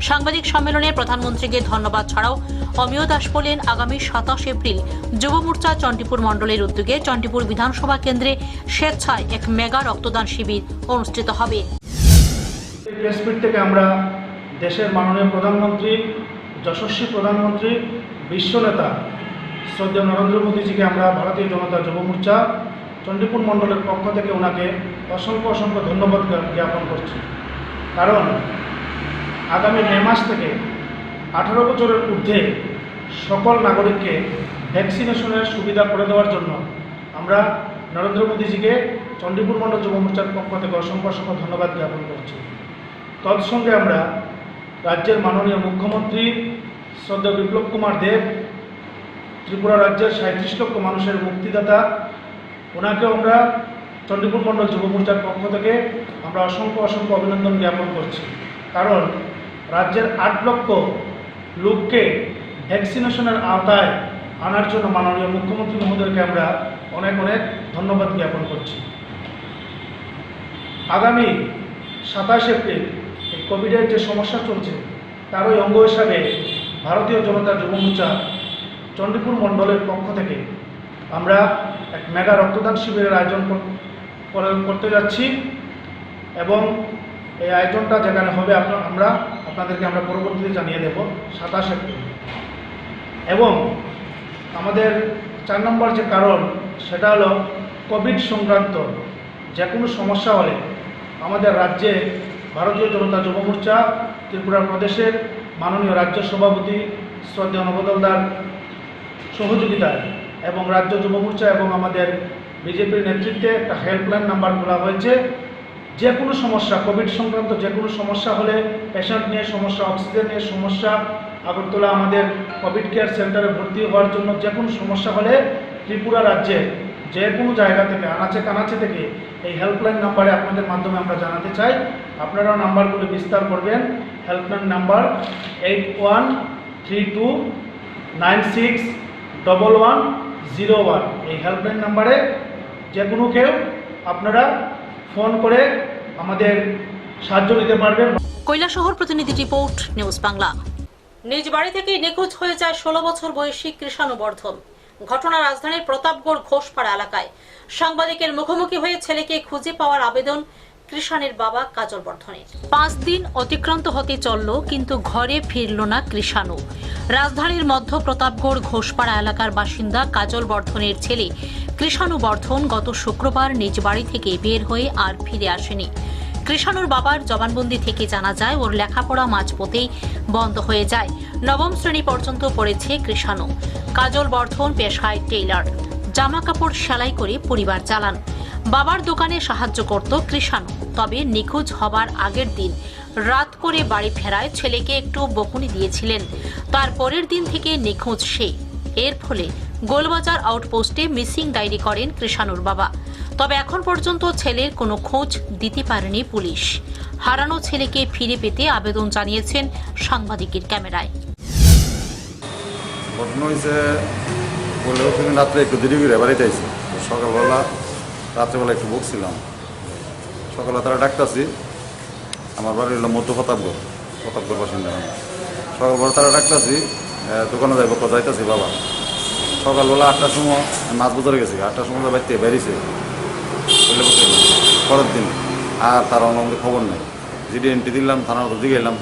সাংবাদিক সম্মেলনে প্রধানমন্ত্রীকে ধন্যবাদ ছাড়াও অমিয় দাস বলেন, আগামী 27 এপ্রিল যুব মোর্চা চণ্ডীপুর মণ্ডলের উদ্যোগে চণ্ডীপুর বিধানসভা কেন্দ্রে স্বেচ্ছায় এক মেগা রক্তদান শিবির অনুষ্ঠিত হবে। প্রেসমিট থেকে আমরা দেশের মাননীয় প্রধানমন্ত্রী, যশস্বী প্রধানমন্ত্রী, বিশ্বনেতা শ্রদ্ধেয় নরেন্দ্র মোদীজিকে আমরা ভারতীয় জনতা যুব মোর্চা চণ্ডীপুর মণ্ডলের পক্ষ থেকে ওনাকে অসংখ্য ধন্যবাদ জ্ঞাপন করছি। কারণ আগামী মে মাস থেকে 18 বছরের ঊর্ধ্বে সকল নাগরিককে ভ্যাকসিনেশনের সুবিধা করে দেওয়ার জন্য আমরা নরেন্দ্র মোদীজিকে চণ্ডীপুর মণ্ডল যুব মোর্চার পক্ষ থেকে অসংখ্য ধন্যবাদ জ্ঞাপন করছি। তৎসঙ্গে আমরা রাজ্যের মাননীয় মুখ্যমন্ত্রী শ্রদ্ধেয় বিপ্লব কুমার দেব, ত্রিপুরা রাজ্যের 37 লক্ষ মানুষের মুক্তিদাতা, ওনাকেও আমরা চণ্ডীপুর মণ্ডল যুব মোর্চার পক্ষ থেকে আমরা অসংখ্য অভিনন্দন জ্ঞাপন করছি। কারণ রাজ্যের 8 লক্ষ লোককে ভ্যাকসিনেশনের আওতায় আনার জন্য মাননীয় মুখ্যমন্ত্রী মহোদয়কে আমরা অনেক ধন্যবাদ জ্ঞাপন করছি। আগামী 27 এপ্রিল এই কোভিডের যে সমস্যা চলছে তারই অঙ্গ হিসাবে ভারতীয় জনতা যুব মোর্চা চণ্ডীপুর মণ্ডলের পক্ষ থেকে আমরা এক মেগা রক্তদান শিবিরের আয়োজন করতে যাচ্ছি এবং এই আয়োজনটা যেখানে হবে আমরা পরবর্তীতে জানিয়ে দেব 27 এপ্রিল। এবং আমাদের 4 নম্বর যে কারণ সেটা হলো কোভিড সংক্রান্ত যে কোনো সমস্যা হলে আমাদের রাজ্যে ভারতীয় জনতা যুব মোর্চা ত্রিপুরা প্রদেশের মাননীয় রাজ্য সভাপতি শ্রদ্ধেয় নবদলদার সহযোগিতায় এবং রাজ্য যুব মোর্চা এবং আমাদের বিজেপির নেতৃত্বে একটা হেল্পলাইন নাম্বার খোলা হয়েছে। যে কোনো সমস্যা, কোভিড সংক্রান্ত যে কোনো সমস্যা হলে, পেশেন্ট নিয়ে সমস্যা, অক্সিজেন নিয়ে সমস্যা, আগরতলা আমাদের কোভিড কেয়ার সেন্টারে ভর্তি হওয়ার জন্য যে কোনো সমস্যা হলে ত্রিপুরা রাজ্যে যে কোনো জায়গা থেকে আনাচে কানাচে থেকে এই হেল্পলাইন নাম্বারে আপনাদের মাধ্যমে আমরা জানাতে চাই। আপনারাও নাম্বারগুলো বিস্তার করবেন। Helpline number 8132961101। এই হেল্পলাইন নাম্বারে যে কোনো কেউ আপনারা ফোন করে আমাদের সাহায্য নিতে পারবেন। কৈলাসহর প্রতিনিধি রিপোর্ট, নিউজ বাংলা। নিজ বাড়ি থেকে নিখোঁজ হয়ে যায় 16 বছর বয়সী কৃষাণু বর্ধন। ঘটনা রাজধানীর প্রতাপগড় ঘোষপাড়া এলাকায়। সাংবাদিকের মুখোমুখি হয়ে ছেলেকে খুঁজে পাওয়ার আবেদন কৃষাণের বাবা কাজল বর্ধনের। 5 দিন অতিক্রান্ত হতে চলল, কিন্তু ঘরে ফিরল না কৃষাণু। রাজধানীর মধ্য প্রতাপগড় ঘোষপাড়া এলাকার বাসিন্দা কাজল বর্ধনের ছেলে কৃষাণু বর্ধন গত শুক্রবার নিজ বাড়ি থেকে বের হয়ে আর ফিরে আসেনি। কৃষাণুর বাবার জবানবন্দি থেকে জানা যায়, ওর লেখাপড়া মাঝপথেই বন্ধ হয়ে যায়। 9ম শ্রেণী পর্যন্ত পড়েছে কৃষাণু। কাজল বর্ধন পেশায় টেইলার, জামা কাপড় সেলাই করে পরিবার চালান। বাবার দোকানে সাহায্য করত কৃষাণু। তবে নিখোঁজ হবার আগের দিন রাত করে বাড়ি ফেরায় ছেলেকে একটু বকুনি দিয়েছিলেন। তার পরের দিন থেকে নিখোঁজ সে। এর ফলে গোলবাজার আউটপোস্টে মিসিং ডায়েরি করেন কৃষাণুর বাবা। তবে এখন পর্যন্ত ছেলের কোনো খোঁজ দিতে পারেনি পুলিশ। হারানো ছেলেকে ফিরে পেতে আবেদন জানিয়েছেন সাংবাদিকের ক্যামেরায়। ঘটনা হয়েছে বললেও তুমি রাত্রে একটু দেরি করে বাড়িতে আইছি, সকালবেলা রাত্রেবেলা একটু বকছিলাম, সকালে তারা ডাকতেছি, আমার বাড়ি হলো মধ্য প্রতাপগড় বাসিন্দা। সকালবেলা তারা ডাকতেছি, দোকানে যাইব যাইতেছি বাবা। সকালবেলা 8টার সময় মাছ বাজারে গেছি, 8টার সময় বাড়িতে বেরিয়েছে পরের দিন, আর তার আমাদের খবর নেই। যেটি এন্ট্রি দিলাম থানার তো দিকে এলাম,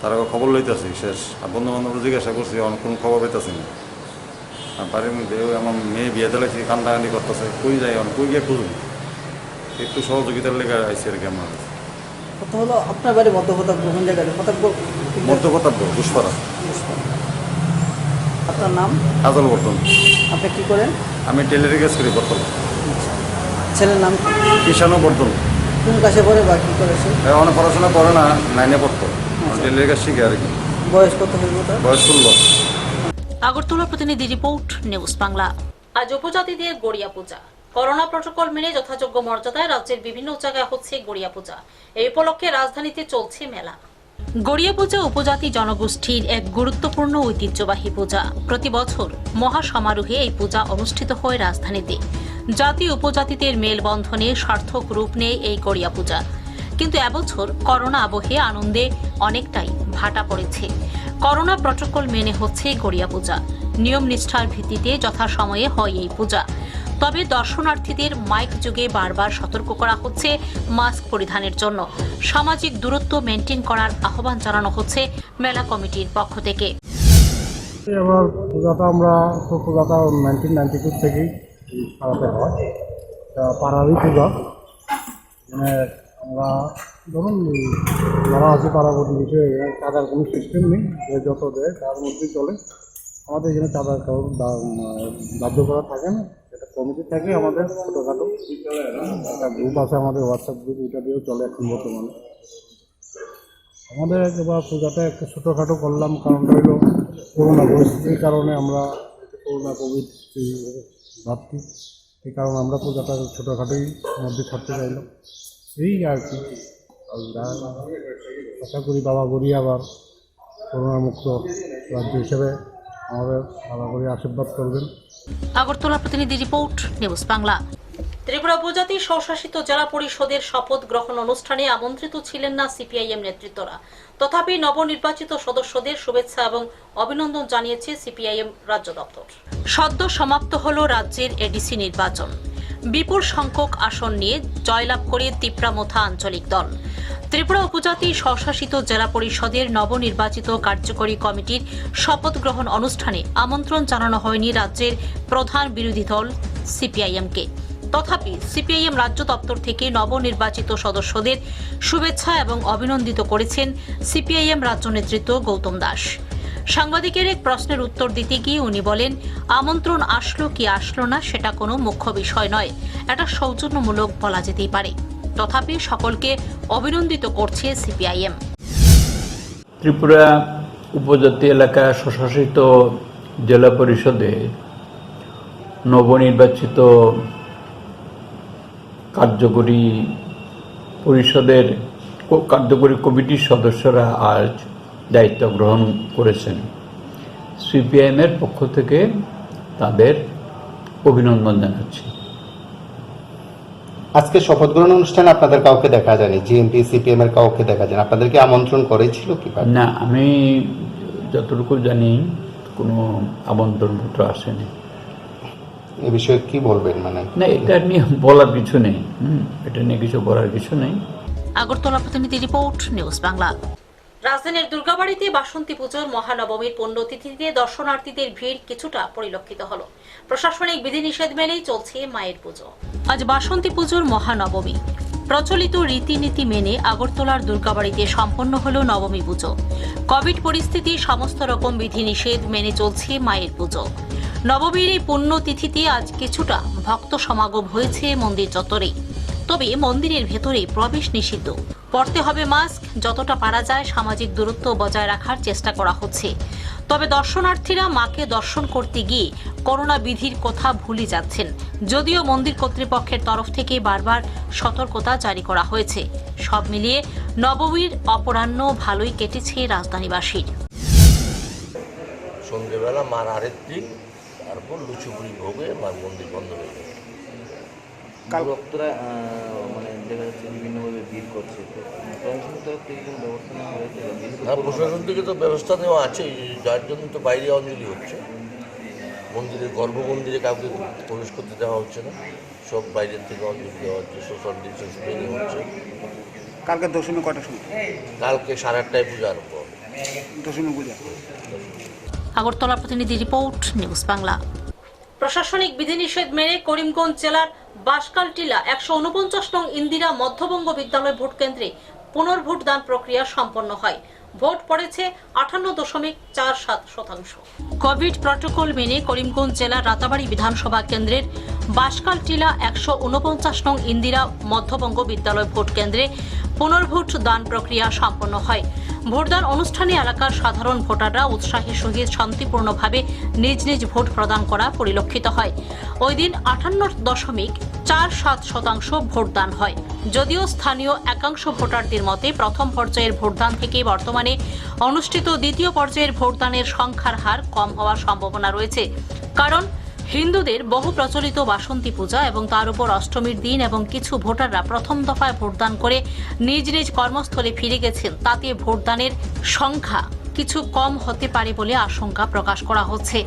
তারা খবর লইতেছি শেষ। আর বন্ধু বান্ধব জিজ্ঞাসা করছি, অনেক কোনো খবর পেতেছি না। আর বাড়ির মধ্যে আমার মেয়ে বিয়ে দিলাইছি, কান্দাকান্দি করতেছে, কই যাই কই গিয়ে খুঁজুন, একটু সহযোগিতার লেগে আইসি আর কি। আমার কথা হলো আপনার বাড়ি মধ্য প্রতাপগড়, কোন জায়গায়? মধ্য প্রতাপগড় ঘুষপাড়া। আপনার নাম? কাজল বর্তন। আপনি কি করেন? আমি টেলারি কাজ করি বর্তমান। ছেলের নাম? কিষাণও বর্তন। কোন কাছে পড়ে বা কি করেছে? অনেক পড়াশোনা করে না, 9-এ পড়তো, টেলারি কাজ শিখে আর কি। বয়স কত হইব তার? বয়স 16। আগরতলা প্রতিনিধি রিপোর্ট, নিউজ বাংলা। আজ উপজাতিদের গড়িয়া পূজা। করোনা প্রটোকল মেনে যথাযোগ্য মর্যাদায় রাজ্যের বিভিন্ন জায়গায় হচ্ছে গড়িয়া পূজা। এই উপলক্ষে রাজধানীতে চলছে মেলা। গড়িয়া পূজা উপজাতি জনগোষ্ঠীর এক গুরুত্বপূর্ণ ঐতিহ্যবাহী পূজা। প্রতি বছর মহাসমারোহে এই পূজা অনুষ্ঠিত হয় রাজধানীতে। জাতি উপজাতিদের মেলবন্ধনে সার্থক রূপ নেয় এই গড়িয়া পূজা। কিন্তু এবছর করোনা আবহে আনন্দে অনেকটাই ভাটা পড়েছে। করোনা প্রটোকল মেনে হচ্ছে গড়িয়া পূজা। নিয়ম নিষ্ঠার ভিত্তিতে যথাসময়ে হয় এই পূজা। তবে দর্শনার্থীদের মাইক যুগে বারবার সতর্ক করা হচ্ছে মাস্ক পরিধানের জন্য। সামাজিক দূরত্ব মেনটেন করার আহ্বান জানানো হচ্ছে মেলা কমিটির পক্ষ থেকে। এবার পূজাটা আমরা পূজাটা 1992 থেকেই পাড়াতে হয়, পাড়ারই পূজা। মানে আমরা ধরুন যারা আছে পাড়া প্রতিবেশী, চাঁদার কোনো সিস্টেম নেই, যে যত দেয় তার মধ্যেই চলে। আমাদের এখানে চাঁদার কারণ বাধ্য করা থাকে না, একটা কমিটি থাকে আমাদের ছোটোখাটো, একটা গ্রুপ আছে আমাদের হোয়াটসঅ্যাপ গ্রুপ, এটা দিয়েও চলে এখন বর্তমানে। আমাদের এবার পূজাটা একটু ছোটোখাটো করলাম, কারণটা হলো করোনা পরিস্থিতির কারণে আমরা করোনা কোভিড ভাবছি, এই কারণে আমরা পূজাটা ছোটোখাটোই মধ্যে ছাড়তে চাইলাম, এই আর কি। আশা করি বাবা গড়ি আবার করোনা মুক্ত রাজ্য হিসেবে আমাদের বাবা গড়ি আশীর্বাদ করবেন। আগরতলা প্রতিনিধি রিপোর্ট, নিউজ বাংলা। ত্রিপুরা উপজাতি স্বশাসিত জেলা পরিষদের শপথ গ্রহণ অনুষ্ঠানে আমন্ত্রিত ছিলেন না সিপিআইএম নেতৃত্বরা। তথাপি নবনির্বাচিত সদস্যদের শুভেচ্ছা এবং অভিনন্দন জানিয়েছে সিপিআইএম রাজ্য দপ্তর। সদ্য সমাপ্ত হল রাজ্যের এডিসি নির্বাচন। বিপুল সংখ্যক আসন নিয়ে জয়লাভ করে তিপ্রামথা আঞ্চলিক দল। ত্রিপুরা উপজাতি স্বশাসিত জেলা পরিষদের নবনির্বাচিত কার্যকরী কমিটির শপথ গ্রহণ অনুষ্ঠানে আমন্ত্রণ জানানো হয়নি রাজ্যের প্রধান বিরোধী দল সিপিআইএমকে। তথাপি সিপিআইএম রাজ্য দপ্তর থেকে নবনির্বাচিত সদস্যদের শুভেচ্ছা এবং অভিনন্দিত করেছেন সিপিআইএম রাজ্য নেতৃত্ব গৌতম দাস। সাংবাদিকের এক প্রশ্নের উত্তর দিতে গিয়ে উনি বলেন, আমন্ত্রণ আসলো কি আসলো না সেটা কোনো মুখ্য বিষয় নয়, এটা সৌজন্যমূলক বলা যেতেই পারে। তথাপি সকলকে অভিনন্দিত করছে সিপিআইএম। ত্রিপুরা উপজাতি এলাকা স্বশাসিত জেলা পরিষদে নবনির্বাচিত কার্যকরী কমিটির সদস্যরা আজ দায়িত্ব গ্রহণ করেছেন। সিপিআইএমের পক্ষ থেকে তাদের অভিনন্দন জানাচ্ছি। আজকে শপথ গ্রহণ অনুষ্ঠানে আপনাদের কাউকে দেখা যায়নি, জিএমপি সিপিএম এর কাউকে দেখা যায়নি, আপনাদেরকে আমন্ত্রণ করেছিল কি? না, আমি যতটুকু জানি কোনো আমন্ত্রণপত্র আসেনি। এ বিষয়ে কি বলবেন? মানে না, এটা নিয়ে বলার কিছু নেই, এটা নিয়ে কিছু বলার কিছু নেই। আগরতলা প্রতিনিধি রিপোর্ট, নিউজ বাংলা। রাজধানীর দুর্গাবাড়িতে বাসন্তী পুজোর মহানবমীর পুণ্যতিথিতে দর্শনার্থীদের ভিড় কিছুটা পরিলক্ষিত হল। প্রশাসনিক বিধিনিষেধ মেনেই চলছে মায়ের পুজো। আজ বাসন্তী পুজোর মহানবমী। প্রচলিত রীতিনীতি মেনে আগরতলার দুর্গাবাড়িতে সম্পন্ন হল নবমী পুজো। কোভিড পরিস্থিতি সমস্ত রকম বিধিনিষেধ মেনে চলছে মায়ের পুজো। নবমীর এই পুণ্যতিথিতে আজ কিছুটা ভক্ত সমাগম হয়েছে মন্দির চত্বরে। তবে মন্দিরের ভেতরে প্রবেশ নিষিদ্ধ। পরতে হবে মাস্ক, যতটা পারা যায় সামাজিক দূরত্ব বজায় রাখার চেষ্টা করা হচ্ছে। তবে দর্শনার্থীরা মাকে দর্শন করতে গিয়ে করোনা বিধির কথা ভুলে যাচ্ছেন, যদিও মন্দির কর্তৃপক্ষের তরফ থেকে বারবার সতর্কতা জারি করা হয়েছে। সব মিলিয়ে নবমীর অপরাহ্ন ভালোই কেটেছে রাজধানীবাসীর। সন্ধ্যেবেলা মার আরতি, তারপর লুচিপুরি ভোগে মার মন্দির বন্ধ হয়ে যায়। ভক্তরা মানে দেখা যাচ্ছে বিভিন্নভাবে ভিড় করছে, প্রশাসনের তরফ থেকে কোনো ব্যবস্থা নেওয়া হয়েছে? হ্যাঁ, প্রশাসন থেকে তো ব্যবস্থা নেওয়া আছে, যার জন্য তো বাইরে অঞ্জলি হচ্ছে। মন্দিরের গর্ভমন্দিরে কাউকে প্রবেশ করতে দেওয়া হচ্ছে না, সব বাইরের থেকে অঞ্জলি দেওয়া হচ্ছে, সোশ্যাল ডিস্টেন্স মেনে হচ্ছে। কালকে দশমী কটার সময়? কালকে 8:30টায় পূজা আরম্ভ হবে। দশমী পূজা। আগরতলা প্রতিনিধি রিপোর্ট, নিউজ বাংলা। প্রশাসনিক বিধিনিষেধ মেনে করিমগঞ্জ জেলার বাঁশকালটিলা 149 নং ইন্দিরা মধ্যবঙ্গ বিদ্যালয় ভোট কেন্দ্রে পুনর্ভোটদান প্রক্রিয়া সম্পন্ন হয়। ভোট পড়েছে 58.47%। কোভিড প্রটোকল মেনে করিমগঞ্জ জেলার রাতাবাড়ী বিধানসভা কেন্দ্রের বাঁশকালটিলা 149 নং ইন্দিরা মধ্যবঙ্গ বিদ্যালয় ভোট কেন্দ্রে পুনর্ভোট দান প্রক্রিয়া সম্পন্ন হয়। ভোটদান অনুষ্ঠানে এলাকার সাধারণ ভোটাররা উৎসাহের সহিত শান্তিপূর্ণভাবে নিজ নিজ ভোট প্রদান করা পরিলক্ষিত হয়। ওই দিন 58.47% ভোটদান হয়। যদিও স্থানীয় একাংশ ভোটারদের মতে প্রথম পর্যায়ের ভোটদান থেকে বর্তমানে অনুষ্ঠিত দ্বিতীয় পর্যায়ের ভোটদানের সংখ্যার হার কম হওয়ার সম্ভাবনা রয়েছে, কারণ হিন্দুদের বহু প্রচলিত বাসন্তী পূজা এবং তার উপর অষ্টমীর দিন এবং কিছু ভোটাররা প্রথম দফায় ভোটদান করে নিজ নিজ কর্মস্থলে ফিরে গেছেন, তাতে ভোটদানের সংখ্যা কিছু কম হতে পারে বলে আশঙ্কা প্রকাশ করা হচ্ছে।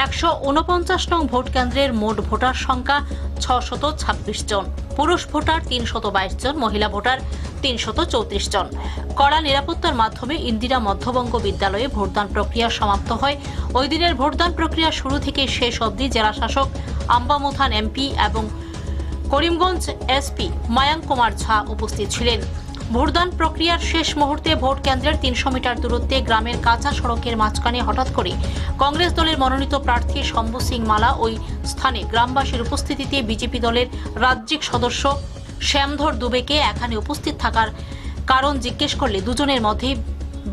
149 নং ভোট কেন্দ্রের মোট ভোটার সংখ্যা 626 জন, পুরুষ ভোটার 322 জন, মহিলা ভোটার 334 জন। কড়া নিরাপত্তার মাধ্যমে ইন্দিরা মধ্যবঙ্গ বিদ্যালয়ে ভোটদান প্রক্রিয়া সমাপ্ত হয়। ওই দিনের ভোটদান প্রক্রিয়া শুরু থেকে শেষ অবধি জেলা শাসক আম্বামুথান এমপি এবং করিমগঞ্জ এসপি মায়াঙ্ক কুমার ঝা উপস্থিত ছিলেন। ভোটদান প্রক্রিয়ার শেষ মুহূর্তে ভোট কেন্দ্রের 300 মিটার দূরত্বে গ্রামের কাঁচা সড়কের মাঝখানে হঠাৎ করে কংগ্রেস দলের মনোনীত প্রার্থী শম্ভু সিং মালা ওই স্থানে গ্রামবাসীর উপস্থিতিতে বিজেপি দলের রাজ্যিক সদস্য শ্যামধর দুবেকে এখানে উপস্থিত থাকার কারণ জিজ্ঞেস করলে দুজনের মধ্যে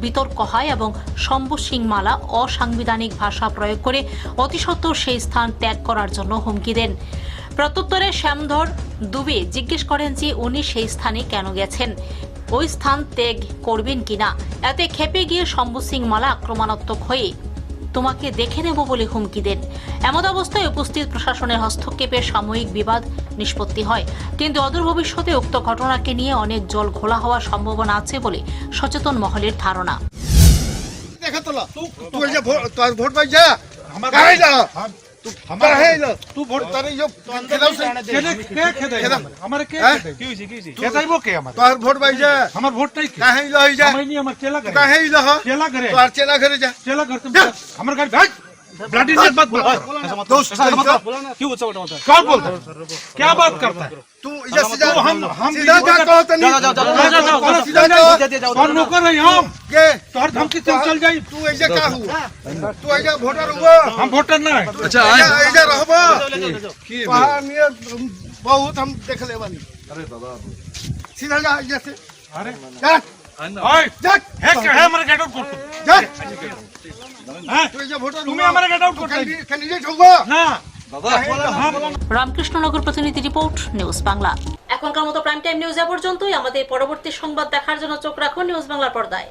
বিতর্ক হয় এবং শম্ভু সিং মালা অসাংবিধানিক ভাষা প্রয়োগ করে অতিসত্বর সেই স্থান ত্যাগ করার জন্য হুমকি দেন। প্রত্যুত্তরে শ্যামধর দুবে জিজ্ঞেস করেন যে উনি সেই স্থানে কেন গেছেন, ওই স্থান ত্যাগ করবেন কিনা। এতে ক্ষেপে গিয়ে শম্ভু সিং মালা আক্রমণাত্মক হয়ে তোমাকে দেখে নেব বলে হুমকি দেন। এমন অবস্থায় উপস্থিত প্রশাসনের হস্তক্ষেপে সাময়িক বিবাদ নিষ্পত্তি হয়, কিন্তু অদূর ভবিষ্যতে উক্ত ঘটনাকে নিয়ে অনেক জল ঘোলা হওয়ার সম্ভাবনা আছে বলে সচেতন মহলের ধারণা। तू वोट तारे जो हमारे के की होई की तू जाइबो के हमर तोर वोट भाई जा हमर वोट नहीं काहे लई जा हमर नहीं हमर चेला करे काहे लह चेला करे तोर चेला करे जा चेला घर तुम हमर गाड़ी भाग ब्लडी ने बात बोल दोस्त क्यों बच्चा बता कौन बोलता क्या बात करता है तू इधर सीधा हम सीधा जा कहत नहीं जा सीधा जा कौन नौकर है हम के तोर धमकी चल जाई तू ऐसे का हुआ तू ऐसे वोटर हुआ हम वोटर ना अच्छा ऐसे रहबो की बहुत हम देख लेबानी अरे दादा सीधा जा जैसे अरे जा ओए जा है हमारे गेट आउट कर जा तू ऐसे वोटर তুমি हमारे गेट आउट कर कैंडिडेट होगा ना রামকৃষ্ণনগর প্রতিনিধি রিপোর্ট, নিউজ বাংলা। এখনকার মতো প্রাইম টাইম নিউজ এ পর্যন্তই। আমাদের পরবর্তী সংবাদ দেখার জন্য চোখ রাখুন নিউজ বাংলার পর্দায়।